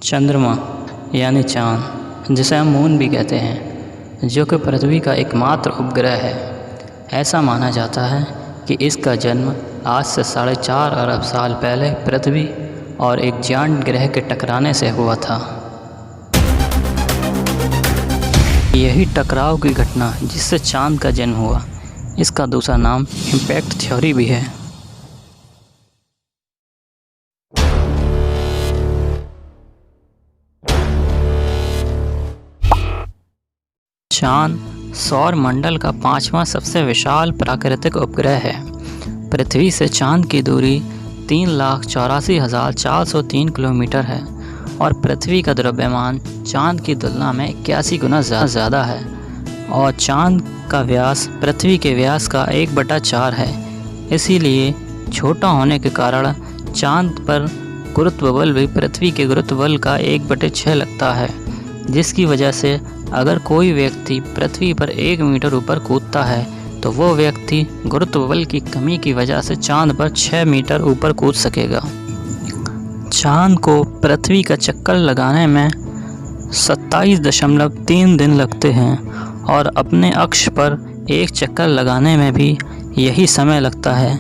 चंद्रमा यानी चाँद, जिसे हम मून भी कहते हैं, जो कि पृथ्वी का एकमात्र उपग्रह है। ऐसा माना जाता है कि इसका जन्म आज से 4.5 अरब साल पहले पृथ्वी और एक जायंट ग्रह के टकराने से हुआ था। यही टकराव की घटना जिससे चाँद का जन्म हुआ, इसका दूसरा नाम इम्पैक्ट थ्योरी भी है। चाँद सौर मंडल का 5वां सबसे विशाल प्राकृतिक उपग्रह है। पृथ्वी से चाँद की दूरी 3,84,403 किलोमीटर है और पृथ्वी का द्रव्यमान चाँद की तुलना में 81 गुना ज़्यादा है और चाँद का व्यास पृथ्वी के व्यास का 1/4 है। इसीलिए छोटा होने के कारण चाँद पर गुरुत्व बल भी पृथ्वी के गुरुत्व बल का 1/6 लगता है, जिसकी वजह से अगर कोई व्यक्ति पृथ्वी पर 1 मीटर ऊपर कूदता है तो वो व्यक्ति गुरुत्व बल की कमी की वजह से चाँद पर 6 मीटर ऊपर कूद सकेगा। चाँद को पृथ्वी का चक्कर लगाने में 27.3 दिन लगते हैं और अपने अक्ष पर एक चक्कर लगाने में भी यही समय लगता है।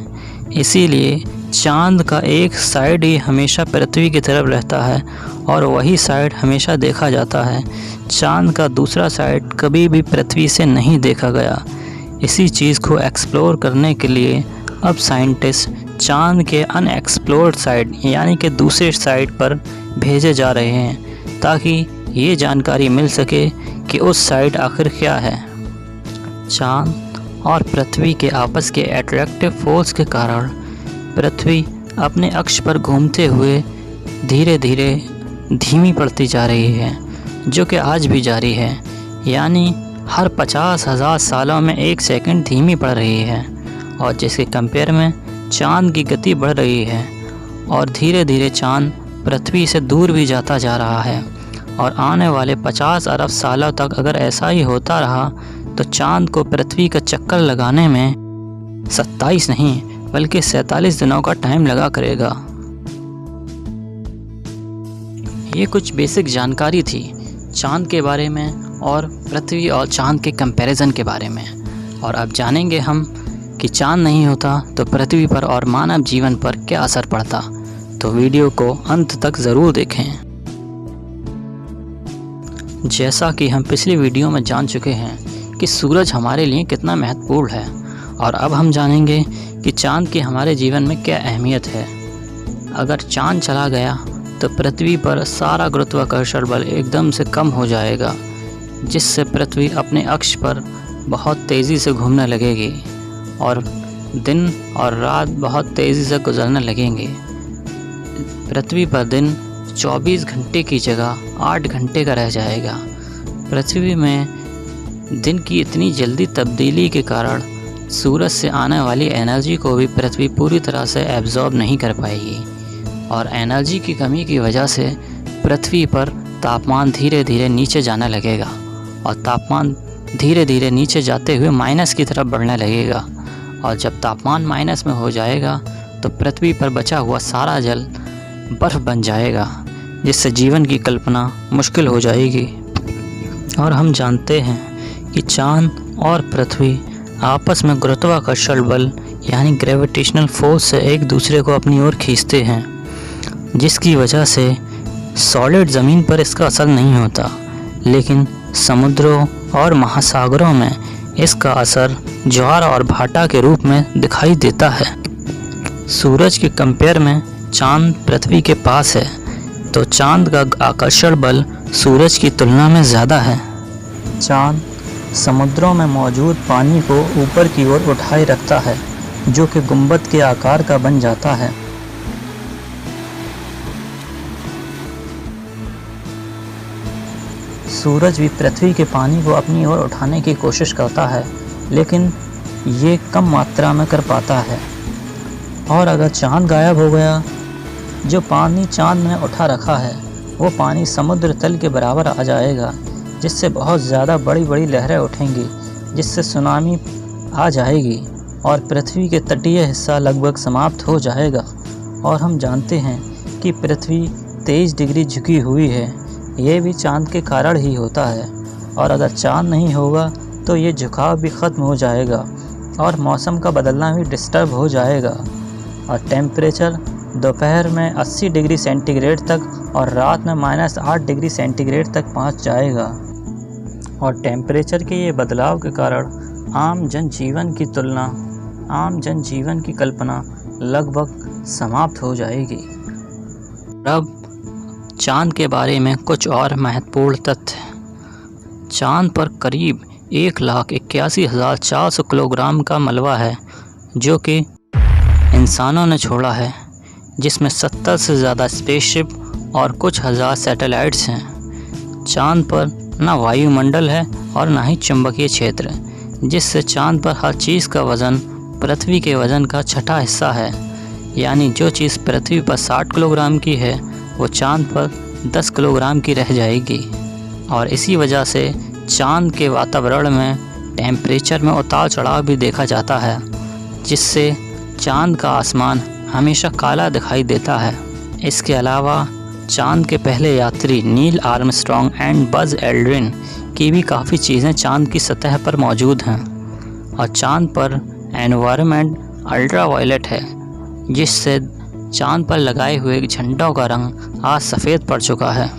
इसीलिए चाँद का एक साइड ही हमेशा पृथ्वी की तरफ रहता है और वही साइड हमेशा देखा जाता है। चाँद का दूसरा साइड कभी भी पृथ्वी से नहीं देखा गया। इसी चीज़ को एक्सप्लोर करने के लिए अब साइंटिस्ट चाँद के अनएक्सप्लोर्ड साइड यानी कि दूसरे साइड पर भेजे जा रहे हैं, ताकि ये जानकारी मिल सके कि उस साइड आखिर क्या है। चाँद और पृथ्वी के आपस के अट्रैक्टिव फोर्स के कारण पृथ्वी अपने अक्ष पर घूमते हुए धीरे धीरे धीमी पड़ती जा रही है, जो कि आज भी जारी है। यानी हर 50,000 सालों में 1 सेकंड धीमी पड़ रही है और जिसके कंपेयर में चाँद की गति बढ़ रही है और धीरे धीरे चाँद पृथ्वी से दूर भी जाता जा रहा है। और आने वाले 50 अरब सालों तक अगर ऐसा ही होता रहा तो चाँद को पृथ्वी का चक्कर लगाने में 27 नहीं बल्कि 47 दिनों का टाइम लगा करेगा। ये कुछ बेसिक जानकारी थी चाँद के बारे में और पृथ्वी और चाँद के कंपैरिजन के बारे में। और अब जानेंगे हम कि चाँद नहीं होता तो पृथ्वी पर और मानव जीवन पर क्या असर पड़ता। तो वीडियो को अंत तक ज़रूर देखें। जैसा कि हम पिछली वीडियो में जान चुके हैं कि सूरज हमारे लिए कितना महत्वपूर्ण है, और अब हम जानेंगे कि चाँद की हमारे जीवन में क्या अहमियत है। अगर चाँद चला गया तो पृथ्वी पर सारा गुरुत्वाकर्षण बल एकदम से कम हो जाएगा, जिससे पृथ्वी अपने अक्ष पर बहुत तेज़ी से घूमने लगेगी और दिन और रात बहुत तेज़ी से गुजरने लगेंगे। पृथ्वी पर दिन 24 घंटे की जगह 8 घंटे का रह जाएगा। पृथ्वी में दिन की इतनी जल्दी तब्दीली के कारण सूरज से आने वाली एनर्जी को भी पृथ्वी पूरी तरह से एब्जॉर्ब नहीं कर पाएगी और एनर्जी की कमी की वजह से पृथ्वी पर तापमान धीरे धीरे नीचे जाने लगेगा और तापमान धीरे धीरे नीचे जाते हुए माइनस की तरफ बढ़ने लगेगा। और जब तापमान माइनस में हो जाएगा तो पृथ्वी पर बचा हुआ सारा जल बर्फ़ बन जाएगा, जिससे जीवन की कल्पना मुश्किल हो जाएगी। और हम जानते हैं कि चाँद और पृथ्वी आपस में गुरुत्वाकर्षण बल यानी ग्रेविटेशनल फोर्स से एक दूसरे को अपनी ओर खींचते हैं, जिसकी वजह से सॉलिड ज़मीन पर इसका असर नहीं होता, लेकिन समुद्रों और महासागरों में इसका असर ज्वार और भाटा के रूप में दिखाई देता है। सूरज के कंपेयर में चाँद पृथ्वी के पास है, तो चाँद का आकर्षण बल सूरज की तुलना में ज़्यादा है। चाँद समुद्रों में मौजूद पानी को ऊपर की ओर उठाए रखता है, जो कि गुंबद के आकार का बन जाता है। सूरज भी पृथ्वी के पानी को अपनी ओर उठाने की कोशिश करता है, लेकिन ये कम मात्रा में कर पाता है। और अगर चाँद गायब हो गया, जो पानी चाँद ने उठा रखा है वो पानी समुद्र तल के बराबर आ जाएगा, जिससे बहुत ज़्यादा बड़ी बड़ी लहरें उठेंगी, जिससे सुनामी आ जाएगी और पृथ्वी के तटीय हिस्सा लगभग समाप्त हो जाएगा। और हम जानते हैं कि पृथ्वी 23 डिग्री झुकी हुई है, ये भी चाँद के कारण ही होता है। और अगर चाँद नहीं होगा तो ये झुकाव भी ख़त्म हो जाएगा और मौसम का बदलना भी डिस्टर्ब हो जाएगा। और टेम्परेचर दोपहर में 80 डिग्री सेंटीग्रेड तक और रात में -8 डिग्री सेंटीग्रेड तक पहुंच जाएगा। और टेम्परेचर के ये बदलाव के कारण आम जनजीवन की कल्पना लगभग समाप्त हो जाएगी। अब चाँद के बारे में कुछ और महत्वपूर्ण तथ्य। चाँद पर करीब 1,81,400 किलोग्राम का मलबा है जो कि इंसानों ने छोड़ा है, जिसमें 70 से ज़्यादा स्पेसशिप और कुछ हज़ार सैटेलाइट्स हैं। चाँद पर ना वायुमंडल है और ना ही चुंबकीय क्षेत्र, जिससे चाँद पर हर चीज़ का वज़न पृथ्वी के वज़न का छठा हिस्सा है। यानी जो चीज़ पृथ्वी पर 60 किलोग्राम की है वो चाँद पर 10 किलोग्राम की रह जाएगी। और इसी वजह से चाँद के वातावरण में टेम्परेचर में उतार चढ़ाव भी देखा जाता है, जिससे चाँद का आसमान हमेशा काला दिखाई देता है। इसके अलावा चाँद के पहले यात्री Neil Armstrong and buzz Aldrin की भी काफ़ी चीज़ें चाँद की सतह पर मौजूद हैं। और चाँद पर एनवायरनमेंट अल्ट्रावायलेट है, जिससे चाँद पर लगाए हुए झंडों का रंग आज सफ़ेद पड़ चुका है।